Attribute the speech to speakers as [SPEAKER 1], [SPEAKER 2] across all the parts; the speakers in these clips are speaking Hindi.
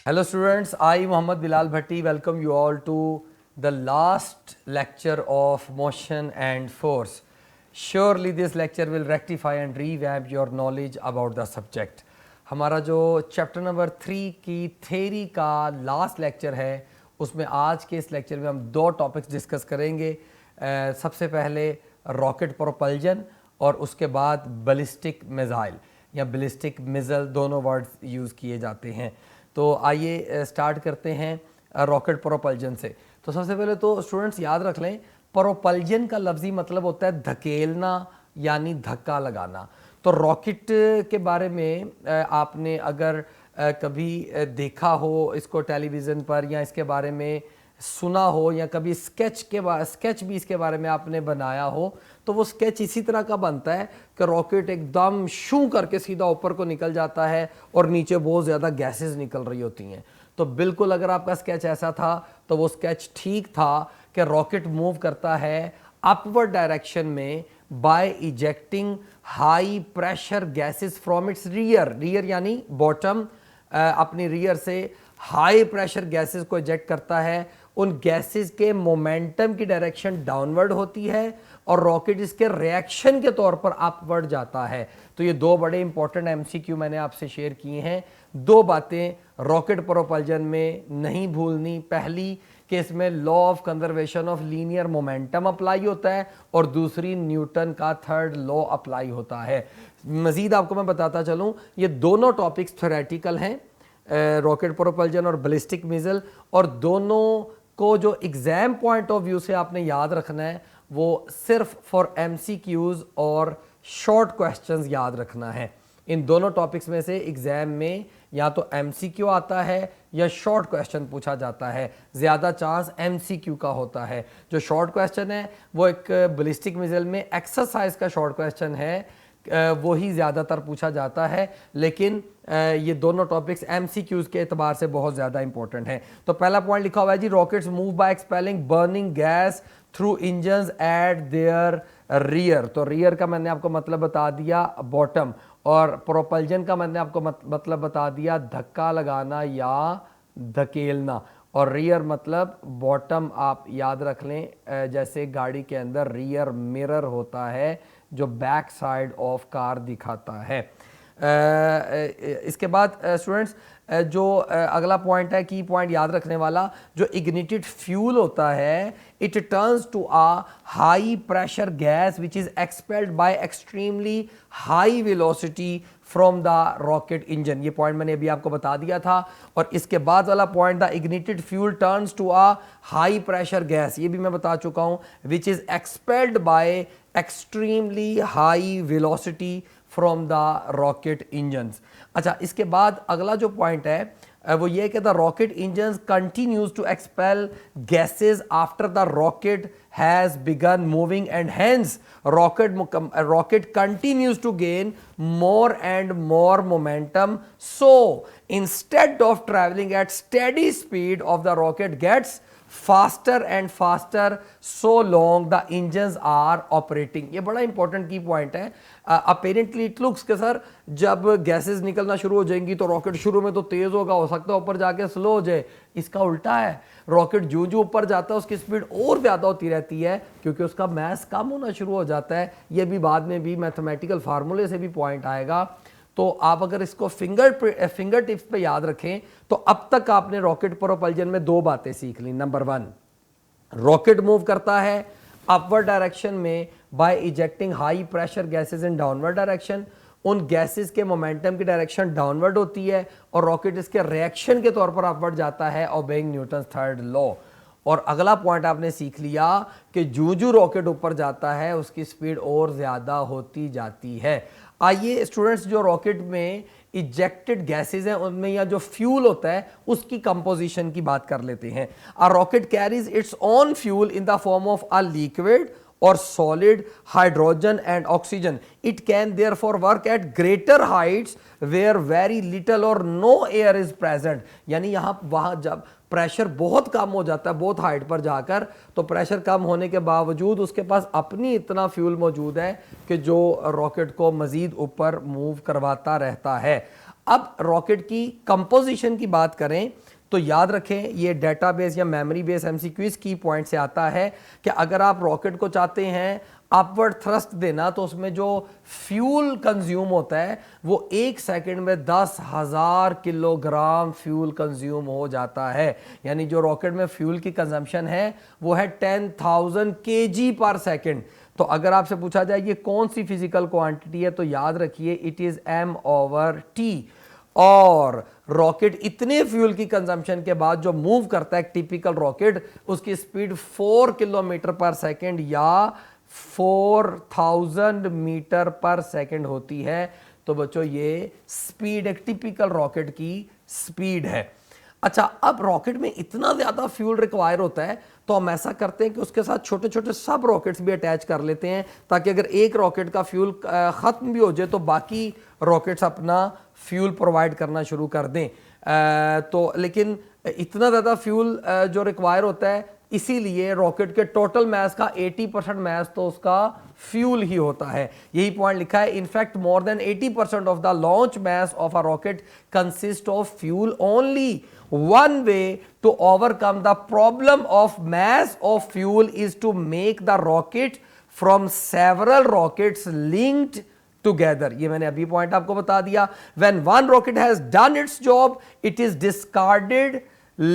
[SPEAKER 1] Hello students, I Muhammad Bilal Bhatti welcome you all to the last lecture of motion and force. Surely this lecture will rectify and revamp your knowledge about the subject. हमारा जो चैप्टर नंबर 3 की थेरी का लास्ट लेक्चर है उसमें आज के इस लेक्चर में हम दो टॉपिक्स डिस्कस करेंगे। सबसे पहले रॉकेट प्रोपल्जन और उसके बाद बैलिस्टिक मिसाइल या बैलिस्टिक मिसाइल, दोनों वर्ड्स यूज़ किए जाते हैं। तो आइए स्टार्ट करते हैं रॉकेट प्रोपल्जन से। तो सबसे पहले तो स्टूडेंट्स याद रख लें, प्रोपल्जन का लफ्ज़ी मतलब होता है धकेलना यानी धक्का लगाना। तो रॉकेट के बारे में आपने अगर कभी देखा हो इसको टेलीविज़न पर या इसके बारे में सुना हो या कभी स्केच भी इसके बारे में आपने बनाया हो, तो वो स्केच इसी तरह का बनता है कि रॉकेट एकदम शू करके सीधा ऊपर को निकल जाता है और नीचे बहुत ज़्यादा गैसेस निकल रही होती हैं। तो बिल्कुल अगर आपका स्केच ऐसा था तो वो स्केच ठीक था कि रॉकेट मूव करता है अपवर्ड डायरेक्शन में by ejecting high pressure gases from its rear यानी बॉटम, अपनी रियर से हाई प्रेशर गैसेस को इजेक्ट करता है। उन गैसेस के मोमेंटम की डायरेक्शन डाउनवर्ड होती है और रॉकेट इसके रिएक्शन के तौर पर अपवर्ड जाता है। तो ये दो बड़े इंपॉर्टेंट एमसीक्यू मैंने आपसे शेयर किए हैं। दो बातें रॉकेट प्रोपल्जन में नहीं भूलनी। पहली कि इसमें law of conservation of linear momentum apply होता है और दूसरी न्यूटन का थर्ड लॉ अप्लाई होता है। मजीद आपको मैं बताता चलूँ, ये दोनों टॉपिक्स थ्योरेटिकल हैं, रॉकेट प्रोपल्जन और बैलिस्टिक मिसाइल, और दोनों को जो एग्जाम पॉइंट ऑफ व्यू से आपने याद रखना है वो सिर्फ फॉर एमसीक्यूज और शॉर्ट क्वेश्चंस याद रखना है। इन दोनों टॉपिक्स में से एग्जाम में या तो एमसीक्यू आता है या शॉर्ट क्वेश्चन पूछा जाता है। ज़्यादा चांस एमसीक्यू का होता है। जो शॉर्ट क्वेश्चन है वो एक बैलिस्टिक मिसाइल में एक्सरसाइज का शॉर्ट क्वेश्चन है, वो ही ज़्यादातर पूछा जाता है। लेकिन ये दोनों टॉपिक्स एमसीक्यूज़ के एतबार से बहुत ज़्यादा इंपॉर्टेंट हैं। तो पहला पॉइंट लिखा हुआ है जी, rockets move by expelling burning gas through engines at their rear. तो रियर का मैंने आपको मतलब बता दिया बॉटम, और प्रोपल्जन का मैंने आपको मतलब बता दिया धक्का लगाना या धकेलना। और रियर मतलब बॉटम, आप याद रख लें जैसे गाड़ी के अंदर रियर मिरर होता है जो बैक साइड ऑफ कार दिखाता है। इसके बाद स्टूडेंट्स जो अगला पॉइंट है, की पॉइंट याद रखने वाला, जो इग्निटेड फ्यूल होता है it turns to a high pressure gas which is expelled by extremely high velocity from the rocket engine. ये पॉइंट मैंने अभी आपको बता दिया था। और इसके बाद वाला point, the ignited fuel turns to a high pressure gas, ये भी मैं बता चुका हूं, which is expelled by extremely high velocity from the rocket engines. अच्छा, इसके बाद अगला जो पॉइंट है वो ये कि the rocket engines continues to expel gases after the rocket has begun moving and hence rocket continues to gain more and more momentum. So instead of traveling at steady speed of the rocket gets faster and faster so long the engines are operating. ये बड़ा इंपॉर्टेंट की पॉइंट है। अपेरेंटली इट लुक्स के सर जब गैसेस निकलना शुरू हो जाएंगी तो रॉकेट शुरू में तो तेज होगा, हो सकता है ऊपर जाके स्लो हो जाए। इसका उल्टा है, रॉकेट जो जो ऊपर जाता है उसकी स्पीड और ज़्यादा होती रहती है क्योंकि उसका मास कम होना शुरू हो जाता है। ये भी बाद में भी मैथमेटिकल फार्मूले से भी पॉइंट आएगा। तो आप अगर इसको फिंगर टिप्स पे याद रखें तो अब तक आपने रॉकेट प्रोपल्जन में दो बातें सीख ली। नंबर 1, रॉकेट मूव करता है अपवर्ड डायरेक्शन में by ejecting high pressure gases in downward direction. उन गैसेस के मोमेंटम की डायरेक्शन डाउनवर्ड होती है और रॉकेट इसके रिएक्शन के तौर पर अपवर्ड जाता है, ओबेइंग न्यूटन थर्ड लॉ। और अगला पॉइंट आपने सीख लिया कि जो रॉकेट ऊपर जाता है उसकी स्पीड और ज़्यादा होती जाती है। आइए स्टूडेंट्स, जो रॉकेट में इजेक्टेड गैसेस हैं उनमें या जो फ्यूल होता है उसकी कंपोजिशन की बात कर लेते हैं। A rocket carries its own fuel in the form of a liquid or solid hydrogen and oxygen. It can therefore work at greater heights where very little or no air is present. यानी वहाँ जब प्रेशर बहुत कम हो जाता है, बहुत हाइट पर जाकर, तो प्रेशर कम होने के बावजूद उसके पास अपनी इतना फ्यूल मौजूद है कि जो रॉकेट को मजीद ऊपर मूव करवाता रहता है। अब रॉकेट की कंपोजिशन की बात करें तो याद रखें ये डेटाबेस या मेमोरी बेस एमसीक्यूज की पॉइंट से आता है कि अगर आप रॉकेट को चाहते हैं अपवर्ड थ्रस्ट देना तो उसमें जो फ्यूल कंज्यूम होता है वो 1 सेकंड में 10,000 किलोग्राम फ्यूल कंज्यूम हो जाता है। यानी जो रॉकेट में फ्यूल की कंजम्पशन है वो है 10,000 kg पर सेकंड। तो अगर आपसे पूछा जाए ये कौन सी फिजिकल क्वांटिटी है तो याद रखिए इट इज m/t। और रॉकेट इतने फ्यूल की कंजम्पशन के बाद जो मूव करता है टिपिकल रॉकेट उसकी स्पीड 4 किलोमीटर पर सेकंड या 4000 मीटर पर सेकंड होती है। तो बच्चों ये स्पीड एक टिपिकल रॉकेट की स्पीड है। अच्छा, अब रॉकेट में इतना ज्यादा फ्यूल रिक्वायर होता है तो हम ऐसा करते हैं कि उसके साथ छोटे छोटे सब रॉकेट्स भी अटैच कर लेते हैं ताकि अगर एक रॉकेट का फ्यूल खत्म भी हो जाए तो बाकी रॉकेट्स अपना फ्यूल प्रोवाइड करना शुरू कर दें। तो लेकिन इतना ज़्यादा फ्यूल जो रिक्वायर होता है इसीलिए रॉकेट के टोटल मास का 80% मास तो उसका फ्यूल ही होता है। यही पॉइंट लिखा है, in fact more than 80% of the launch mass of a rocket consist of fuel only. One way to overcome the problem of mass of fuel is to make the rocket from several rockets linked together। ये मैंने अभी पॉइंट आपको बता दिया। When one rocket has done its job, it is discarded,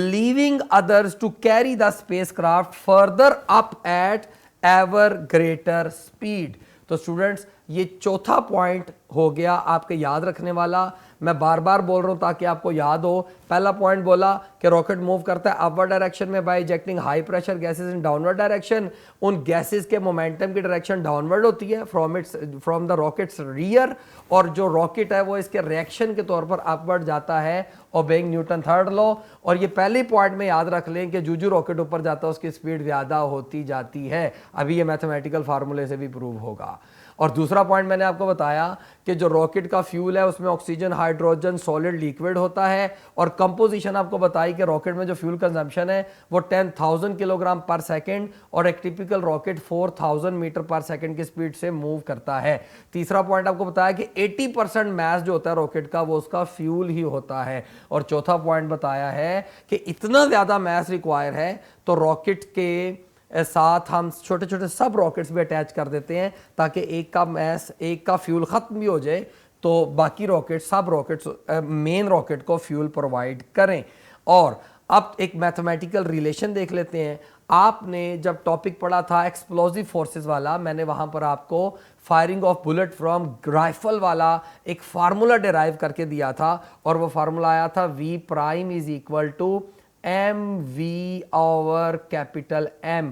[SPEAKER 1] leaving others to carry the spacecraft further up at ever greater speed। तो स्टूडेंट्स ये चौथा पॉइंट हो गया आपके याद रखने वाला। मैं बार बार बोल रहा हूं ताकि आपको याद हो। पहला पॉइंट बोला कि रॉकेट मूव करता है अपवर्ड डायरेक्शन में by ejecting high pressure gases in downward direction. उन गैसेस के मोमेंटम की डायरेक्शन डाउनवर्ड होती है फ्रॉम द रॉकेट्स रियर, और जो रॉकेट है वो इसके रिएक्शन के तौर पर अपवर्ड जाता है ओबेइंग न्यूटन थर्ड लॉ। और ये पहले पॉइंट में याद रख लें कि जो रॉकेट ऊपर जाता है उसकी स्पीड ज्यादा होती जाती है। अभी ये मैथमेटिकल फार्मूले से भी प्रूव होगा। और दूसरा पॉइंट मैंने आपको बताया कि जो रॉकेट का फ्यूल है उसमें ऑक्सीजन, हाइड्रोजन, सॉलिड, लिक्विड होता है। और कंपोजिशन आपको बताई कि रॉकेट में जो फ्यूल कंजम्पशन है वो 10,000 किलोग्राम पर सेकंड और एक टिपिकल रॉकेट 4000 मीटर पर सेकंड की स्पीड से मूव करता है। तीसरा पॉइंट आपको बताया कि 80% मास जो होता है रॉकेट का वो उसका फ्यूल ही होता है। और चौथा पॉइंट बताया है कि इतना ज्यादा मास रिक्वायर है तो रॉकेट के साथ हम छोटे छोटे सब रॉकेट्स भी अटैच कर देते हैं ताकि एक का मास, एक का फ्यूल खत्म भी हो जाए तो बाकी रॉकेट, सब रॉकेट्स मेन रॉकेट को फ्यूल प्रोवाइड करें। और अब एक मैथमेटिकल रिलेशन देख लेते हैं। आपने जब टॉपिक पढ़ा था एक्सप्लोजिव फोर्सेस वाला, मैंने वहां पर आपको firing of bullet from rifle वाला एक फार्मूला डिराइव करके दिया था और वो फार्मूला आया था V prime is equal to mv over capital M।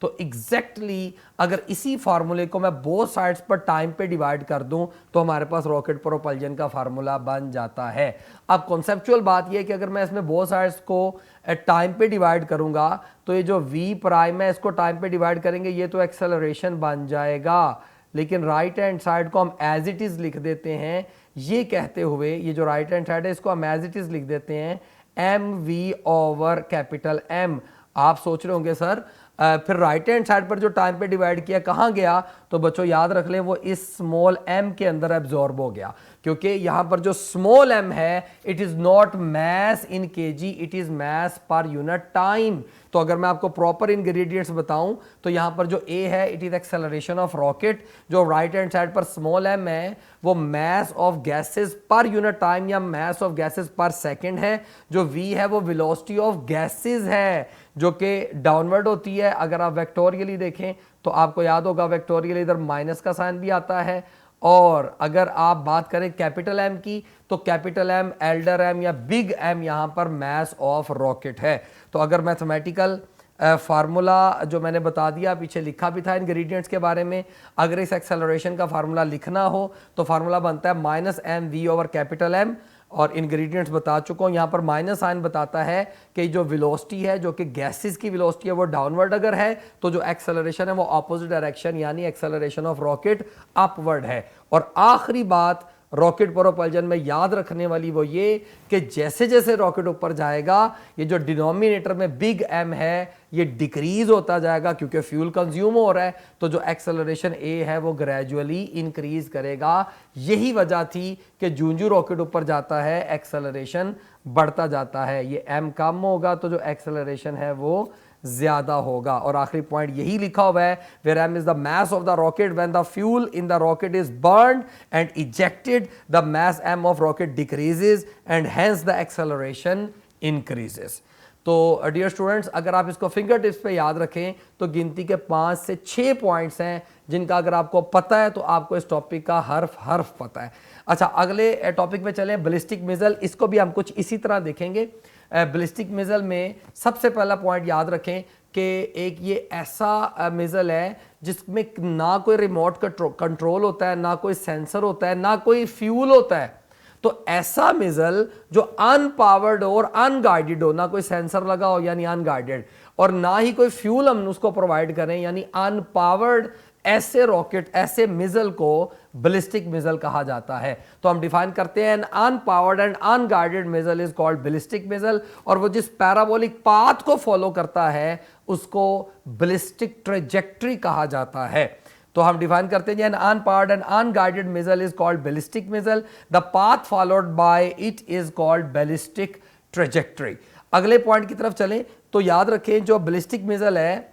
[SPEAKER 1] तो एग्जैक्टली अगर इसी फार्मूले को मैं बोथ साइड्स पर टाइम पे डिवाइड कर दूं तो हमारे पास रॉकेट प्रोपल्जन का फार्मूला बन जाता है। अब कॉन्सेप्चुअल बात यह है कि अगर मैं इसमें बोथ साइड्स को टाइम पे डिवाइड करूंगा तो ये जो v प्राइम है इसको टाइम पे डिवाइड करेंगे, ये तो एक्सेलरेशन बन जाएगा। लेकिन राइट हैंड साइड को हम एज इट इज लिख देते हैं, ये कहते हुए ये जो राइट हैंड साइड है इसको हम एज इट इज लिख देते हैं mv ओवर कैपिटल M। आप सोच रहे होंगे सर फिर राइट हैंड साइड पर जो टाइम पे डिवाइड किया कहां गया, तो बच्चों याद रख लें वो इस स्मॉल m के अंदर एब्जॉर्ब हो गया, क्योंकि यहां पर जो स्मॉल m है it is not mass in KG, it is mass per unit time. तो अगर मैं आपको प्रॉपर इंग्रेडिएंट्स बताऊं तो यहां पर जो a है it is acceleration of rocket, जो राइट हैंड साइड पर स्मॉल m है वो मैस ऑफ गैसेस पर यूनिट टाइम या मैस ऑफ गैसेस पर सेकंड है, जो v है वो वेलोसिटी ऑफ गैसेस है जो कि डाउनवर्ड होती है। अगर आप वेक्टोरियली देखें तो आपको याद होगा वेक्टोरियल इधर माइनस का साइन भी आता है। और अगर आप बात करें कैपिटल M की तो कैपिटल M, एल्डर M या बिग M यहां पर मास ऑफ रॉकेट है। तो अगर मैथमेटिकल फार्मूला जो मैंने बता दिया पीछे लिखा भी था इंग्रेडिएंट्स के बारे में, अगर इस एक्सेलरेशन का फार्मूला लिखना हो तो फार्मूला बनता है minus mv over capital M। और इंग्रेडिएंट्स बता चुका हूं, यहां पर माइनस साइन बताता है कि जो वेलोसिटी है जो कि गैसेस की वेलोसिटी है वो डाउनवर्ड अगर है तो जो एक्सेलरेशन है वो ऑपोजिट डायरेक्शन यानी एक्सेलरेशन ऑफ रॉकेट अपवर्ड है। और आखिरी बात रॉकेट प्रोपल्जन में याद रखने वाली वो ये कि जैसे जैसे रॉकेट ऊपर जाएगा ये जो डिनोमिनेटर में बिग एम है ये डिक्रीज होता जाएगा क्योंकि फ्यूल कंज्यूम हो रहा है, तो जो एक्सेलरेशन ए है वो ग्रेजुअली इंक्रीज करेगा। यही वजह थी कि जूं रॉकेट ऊपर जाता है एक्सेलरेशन बढ़ता जाता है, ये एम कम होगा तो जो एक्सेलरेशन है वो ज्यादा होगा। और आखिरी पॉइंट यही लिखा हुआ है, where M is the mass of the rocket when the fuel in the rocket is burned and ejected the mass M of rocket decreases and hence the acceleration increases. तो डियर स्टूडेंट्स, अगर आप इसको फिंगर टिप्स पे याद रखें तो गिनती के 5 से 6 पॉइंट्स हैं जिनका अगर आपको पता है तो आपको इस टॉपिक का हर्फ पता है। अच्छा, अगले टॉपिक पे चलें, बैलिस्टिक मिसाइल। इसको भी हम कुछ इसी तरह देखेंगे। बैलिस्टिक मिसाइल में सबसे पहला पॉइंट याद रखें कि एक ये ऐसा मिसाइल है जिसमें ना कोई रिमोट कंट्रोल होता है, ना कोई सेंसर होता है, ना कोई फ्यूल होता है। तो ऐसा मिसाइल जो अनपावर्ड हो और अनगाइडेड हो, ना कोई सेंसर लगा हो यानी अनगाइडेड, और ना ही कोई फ्यूल हम उसको प्रोवाइड करें यानी अनपावर्ड, ऐसे रॉकेट, ऐसे मिसाइल को बैलिस्टिक मिसाइल कहा जाता है। तो हम डिफाइन करते हैं, an unpowered and unguided missile is called ballistic missile, और वो जिस पैराबोलिक पाथ को फॉलो करता है उसको बैलिस्टिक ट्रेजेक्ट्री कहा जाता है। तो हम डिफाइन करते हैं, an unpowered and unguided missile is called ballistic missile, the path followed by it is called ballistic trajectory. अगले पॉइंट की तरफ चलें तो याद रखें, जो बैलिस्टिक मिसाइल है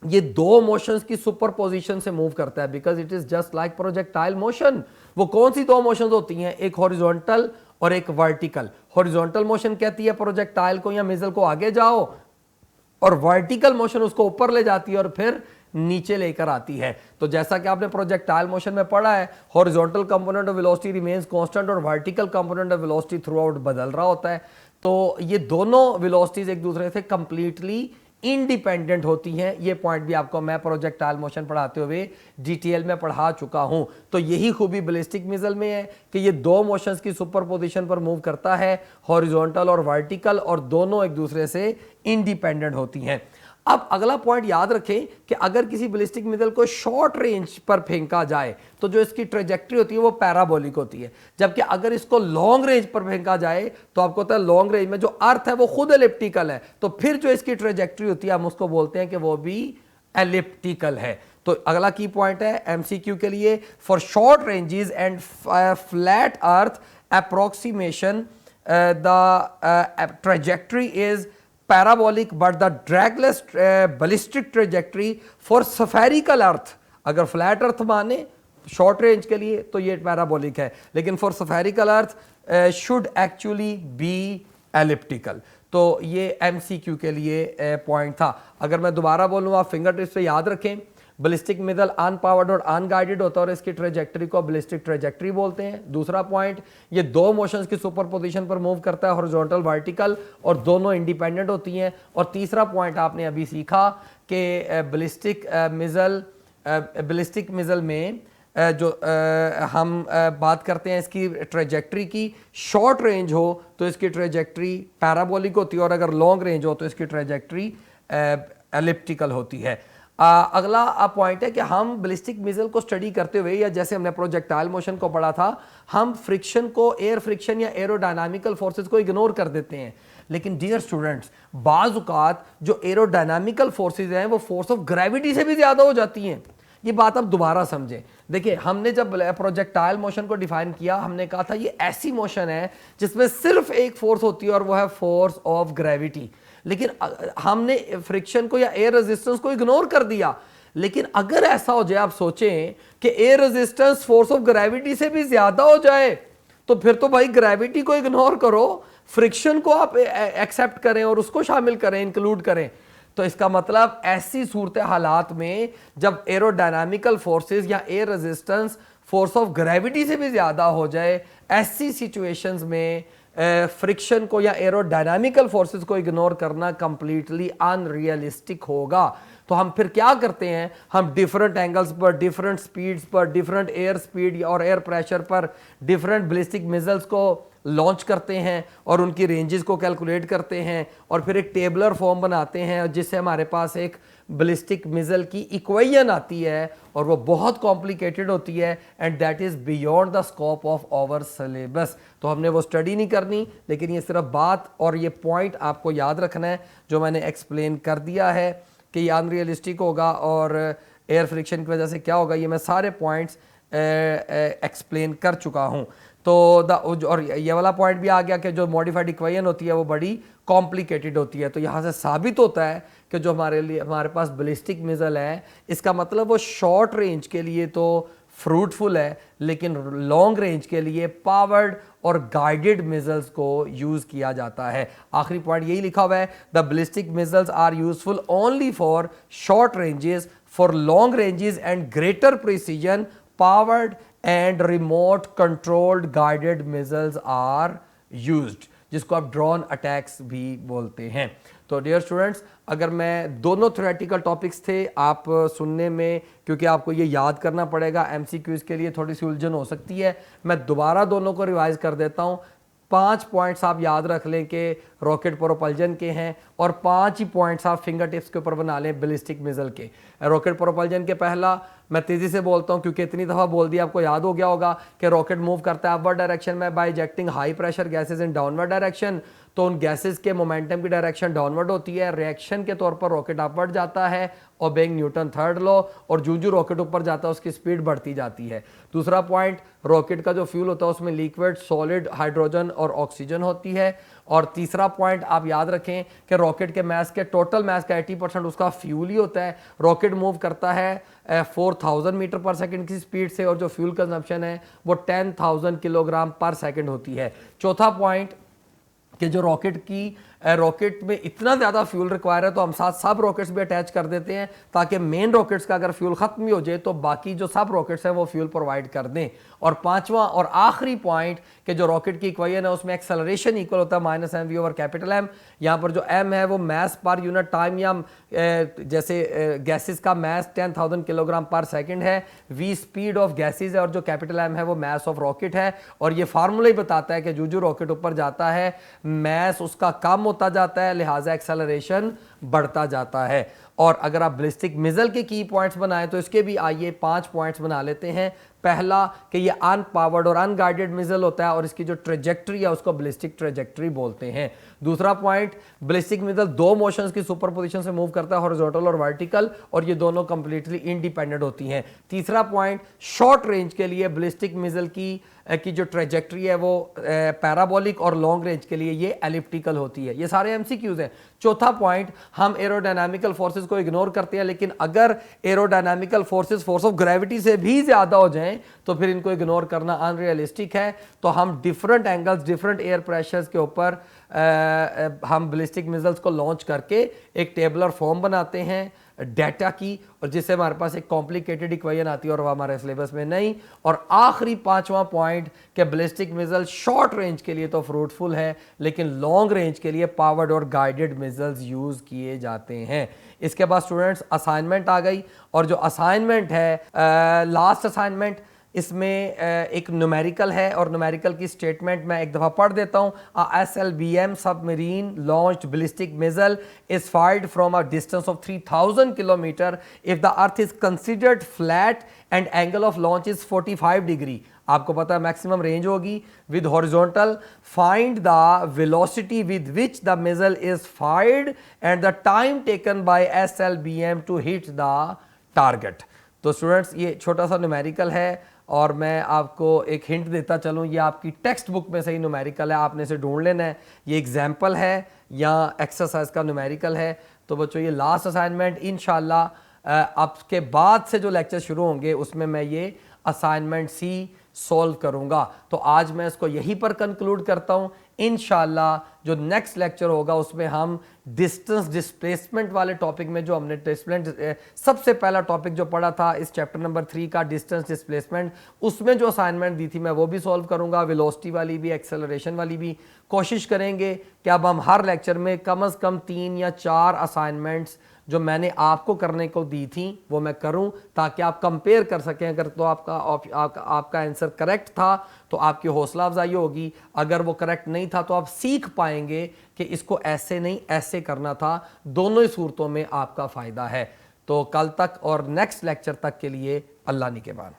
[SPEAKER 1] ये दो मोशंस की सुपरपोजिशन से मूव करता है, because it is just like projectile motion. वो कौन सी दो मोशंस होती हैं? एक हॉरिजॉन्टल और एक वर्टिकल। हॉरिजॉन्टल मोशन कहती है प्रोजेक्टाइल को या मिसाइल को आगे जाओ, और वर्टिकल मोशन उसको ऊपर ले जाती है और फिर नीचे लेकर आती है। तो जैसा कि आपने प्रोजेक्टाइल मोशन में पढ़ा है, horizontal component of velocity remains constant और vertical component of velocity throughout बदल रहा होता है। तो ये दोनों वेलोसिटीज एक दूसरे से कंप्लीटली इंडिपेंडेंट होती हैं। ये पॉइंट भी आपको मैं प्रोजेक्टाइल मोशन पढ़ाते हुए डिटेल में पढ़ा चुका हूं। तो यही खूबी बैलिस्टिक मिसाइल में है कि ये दो मोशंस की सुपरपोजिशन पर मूव करता है, हॉरिजॉन्टल और वर्टिकल, और दोनों एक दूसरे से इंडिपेंडेंट होती हैं। अब अगला पॉइंट याद रखें कि अगर किसी बैलिस्टिक मिसाइल को शॉर्ट रेंज पर फेंका जाए तो जो इसकी ट्रेजेक्ट्री होती है वो पैराबोलिक होती है, जबकि अगर इसको लॉन्ग रेंज पर फेंका जाए तो आपको पता है लॉन्ग रेंज में जो अर्थ है वो खुद एलिप्टिकल है, तो फिर जो इसकी ट्रेजेक्ट्री होती है हम उसको बोलते हैं कि वो भी एलिप्टिकल है। तो अगला की पॉइंट है एमसीक्यू के लिए, for short ranges and flat earth approximation the trajectory is parabolic but the dragless ballistic trajectory for spherical earth, अगर फ्लैट अर्थ माने शॉर्ट रेंज के लिए तो ये पैराबोलिक है, लेकिन for spherical earth should actually be elliptical. तो ये एमसीक्यू के लिए पॉइंट था। अगर मैं दोबारा बोलूँ आप फिंगर टिप्स पे याद रखें, बैलिस्टिक मिसाइल अनपावर्ड और अनगाइडेड होता है और इसकी ट्रेजेक्ट्री को बैलिस्टिक ट्रेजेक्ट्री बोलते हैं। दूसरा पॉइंट, ये दो मोशंस की सुपरपोजिशन पर मूव करता है, हॉरिजॉन्टल वर्टिकल, और दोनों इंडिपेंडेंट होती हैं। और तीसरा पॉइंट आपने अभी सीखा कि बैलिस्टिक मिसाइल में जो हम बात करते हैं इसकी ट्रेजेक्ट्री की, शॉर्ट रेंज हो तो इसकी ट्रेजेक्ट्री पैराबोलिक होती है और अगर लॉन्ग रेंज हो तो इसकी ट्रेजेक्ट्री एलिप्टिकल होती है। अगला पॉइंट है कि हम बैलिस्टिक मिसाइल को स्टडी करते हुए, या जैसे हमने प्रोजेक्टाइल मोशन को पढ़ा था, हम फ्रिक्शन को, एयर फ्रिक्शन या एरोडायनामिकल फोर्सेस को इग्नोर कर देते हैं। लेकिन डियर स्टूडेंट्स, बाज़ औक़ात जो एरोडायनामिकल फोर्सेस हैं वो फोर्स ऑफ ग्रेविटी से भी ज़्यादा हो जाती हैं। ये बात आप दोबारा समझें। देखिए, हमने जब प्रोजेक्टाइल मोशन को डिफाइन किया हमने कहा था ये ऐसी मोशन है जिसमें सिर्फ एक फोर्स होती है और वो है फोर्स ऑफ ग्रेविटी। लेकिन हमने फ्रिक्शन को या एयर रेजिस्टेंस को इग्नोर कर दिया। लेकिन अगर ऐसा हो जाए, आप सोचें कि air resistance force of gravity से भी ज्यादा हो जाए, तो फिर तो भाई ग्रेविटी को इग्नोर करो, फ्रिक्शन को आप एक्सेप्ट करें और उसको शामिल करें, इंक्लूड करें। तो इसका मतलब ऐसी सूरत हालात में जब एरोडायनामिकल फोर्सेस या air resistance force of gravity से भी ज्यादा हो जाए, ऐसी सिचुएशंस में फ्रिक्शन को या एरोडायनामिकल फोर्सेस को इग्नोर करना कंप्लीटली अनरियलिस्टिक होगा। तो हम फिर क्या करते हैं, हम डिफरेंट एंगल्स पर, डिफरेंट स्पीड्स पर, डिफरेंट एयर स्पीड और एयर प्रेशर पर डिफरेंट बैलिस्टिक मिसाइल्स को लॉन्च करते हैं और उनकी रेंजेस को कैलकुलेट करते हैं और फिर एक टेबलर फॉर्म बनाते हैं जिससे हमारे पास एक बैलिस्टिक मिसाइल की इक्वेशन आती है और वो बहुत कॉम्प्लिकेटेड होती है and that is beyond the scope of our syllabus. तो हमने वो स्टडी नहीं करनी, लेकिन ये सिर्फ बात और ये पॉइंट आपको याद रखना है जो मैंने एक्सप्लेन कर दिया है कि ये अनरियलिस्टिक होगा और एयर फ्रिक्शन की वजह से क्या होगा, ये मैं सारे पॉइंट्स एक्सप्लेन कर चुका हूँ। तो और ये वाला पॉइंट भी आ गया कि जो मॉडिफाइड इक्वेशन होती है वो बड़ी कॉम्प्लिकेटेड होती है। तो यहाँ से साबित होता है कि जो हमारे पास बैलिस्टिक मिसाइल है, इसका मतलब वो शॉर्ट रेंज के लिए तो फ्रूटफुल है, लेकिन लॉन्ग रेंज के लिए पावर्ड और गाइडेड मिसाइल्स को यूज किया जाता है। आखिरी पॉइंट यही लिखा हुआ है, the ballistic missiles are useful only for short ranges, for long ranges and greater precision powered and remote controlled guided missiles are used, जिसको आप ड्रोन अटैक्स भी बोलते हैं। तो डियर स्टूडेंट्स, अगर मैं दोनों थ्योरेटिकल टॉपिक्स थे आप सुनने में, क्योंकि आपको ये याद करना पड़ेगा, एमसीक्यूज के लिए थोड़ी सी उलझन हो सकती है, मैं दोबारा दोनों को रिवाइज कर देता हूँ। 5 पॉइंट्स आप याद रख लें कि रॉकेट प्रोपल्जन के हैं और 5 ही पॉइंट्स आप फिंगर टिप्स के ऊपर बना लें बैलिस्टिक मिसाइल के। रॉकेट प्रोपल्जन के पहला मैं तेज़ी से बोलता हूं क्योंकि इतनी दफ़ा बोल दिया, आपको याद हो गया होगा कि रॉकेट मूव करता है अपवर्ड डायरेक्शन में by ejecting high pressure gases in downward direction. तो उन गैसेज के मोमेंटम की डायरेक्शन डाउनवर्ड होती है, रिएक्शन के तौर पर रॉकेट अपवर्ड जाता है ओबेइंग न्यूटन थर्ड लॉ, और जो रॉकेट ऊपर जाता है उसकी स्पीड बढ़ती जाती है। दूसरा पॉइंट, रॉकेट का जो फ्यूल होता है उसमें लिक्विड, सॉलिड, हाइड्रोजन और ऑक्सीजन होती है। और तीसरा पॉइंट आप याद रखें कि रॉकेट के मास के टोटल मास का 80% उसका फ्यूल ही होता है। रॉकेट मूव करता है 4000 मीटर पर सेकंड की स्पीड से और जो फ्यूल कंजम्पशन है वो 10,000 किलोग्राम पर सेकंड होती है। चौथा पॉइंट कि जो रॉकेट में इतना ज़्यादा फ्यूल रिक्वायर है तो हम साथ सब रॉकेट्स भी अटैच कर देते हैं ताकि मेन रॉकेट्स का अगर फ्यूल ख़त्म भी हो जाए तो बाकी जो सब रॉकेट्स हैं वो फ्यूल प्रोवाइड कर दें। और पांचवा और आखिरी पॉइंट कि जो रॉकेट की इक्वेशन है उसमें एक्सेलरेशन इक्वल होता है -mv ओवर कैपिटल एम। यहाँ पर जो एम है वो मास पर यूनिट टाइम, या जैसे गैसेस का मास 10,000 किलोग्राम पर सेकंड है, वी स्पीड ऑफ गैसेस है और जो कैपिटल एम है वो मास ऑफ रॉकेट है। और ये फार्मूला ही बताता है कि जो रॉकेट ऊपर जाता है मास उसका कम होता जाता है, लिहाजा एक्सेलरेशन बढ़ता जाता है। और अगर आप बैलिस्टिक मिसाइल के की पॉइंट्स बनाएं तो इसके भी आइए 5 पॉइंट्स बना लेते हैं। पहला कि ये अनपावर्ड और अनगाइडेड मिसाइल होता है और इसकी जो ट्रेजेक्ट्री है उसको बैलिस्टिक ट्रेजेक्ट्री बोलते हैं। दूसरा पॉइंट, बैलिस्टिक मिसाइल 2 मोशंस की सुपरपोजिशन से मूव करता है, हॉरिजॉन्टल और वर्टिकल, और ये दोनों कंप्लीटली इंडिपेंडेंट होती हैं। तीसरा पॉइंट, शॉर्ट रेंज के लिए बैलिस्टिक मिसाइल की जो ट्रेजेक्ट्री है वो पैराबोलिक और लॉन्ग रेंज के लिए ये एलिप्टिकल होती है। ये सारे एमसीक्यूज हैं। चौथा पॉइंट, हम एरोडायनामिकल फोर्सेस को इग्नोर करते हैं, लेकिन अगर aerodynamical forces force of gravity से भी ज्यादा हो जाएं तो फिर इनको इग्नोर करना अनरियलिस्टिक है। तो हम different angles, different air pressures के ऊपर हम बैलिस्टिक मिसाइल्स को लॉन्च करके एक टेबलर फॉर्म बनाते हैं डेटा की, और जिससे हमारे पास एक कॉम्प्लिकेटेड इक्वेशन आती है और वो हमारे सिलेबस में नहीं। और आखिरी 5वां पॉइंट कि बैलिस्टिक मिसाइल शॉर्ट रेंज के लिए तो फ्रूटफुल है, लेकिन लॉन्ग रेंज के लिए पावर्ड और गाइडेड मिसाइल्स यूज किए जाते हैं। इसके बाद स्टूडेंट्स असाइनमेंट आ गई, और जो असाइनमेंट है लास्ट असाइनमेंट, इसमें एक न्यूमेरिकल है और न्यूमेरिकल की स्टेटमेंट मैं एक दफ़ा पढ़ देता हूँ। SLBM submarine launched ballistic missile is fired from a distance of 3000 kilometre if the earth is considered flat and angle of launch is 45 degree. आपको पता है मैक्सिमम रेंज होगी with horizontal. Find the velocity with which the missile is fired and the time taken by SLBM to hit the target. तो स्टूडेंट्स ये छोटा सा न्यूमेरिकल है और मैं आपको एक हिंट देता चलूँ, ये आपकी टेक्स्ट बुक में से ही न्यूमेरिकल है, आपने इसे ढूंढ लेना है। ये एग्जाम्पल है या एक्सरसाइज का न्यूमेरिकल है। तो बच्चों ये लास्ट असाइनमेंट, इंशाल्लाह आपके बाद से जो लेक्चर शुरू होंगे उसमें मैं ये असाइनमेंट सी सॉल्व करूंगा। तो आज मैं इसको यहीं पर कंक्लूड करता हूं। इंशाल्लाह जो नेक्स्ट लेक्चर होगा उसमें हम डिस्टेंस डिस्प्लेसमेंट वाले टॉपिक में, जो हमने डिस्प्लेसमेंट सबसे पहला टॉपिक जो पढ़ा था इस चैप्टर नंबर 3 का डिस्टेंस डिस्प्लेसमेंट, उसमें जो असाइनमेंट दी थी मैं वो भी सॉल्व करूंगा, वेलोसिटी वाली भी, एक्सेलरेशन वाली भी। कोशिश करेंगे कि अब हम हर लेक्चर में कम से कम 3 या 4 असाइनमेंट्स जो मैंने आपको करने को दी थी वो मैं करूं, ताकि आप कंपेयर कर सकें। अगर तो आपका आंसर करेक्ट था तो आपकी हौसला अफजाई होगी, अगर वो करेक्ट नहीं था तो आप सीख पाएंगे कि इसको ऐसे नहीं ऐसे करना था। दोनों ही सूरतों में आपका फ़ायदा है। तो कल तक और नेक्स्ट लेक्चर तक के लिए अल्लाह निगहबान।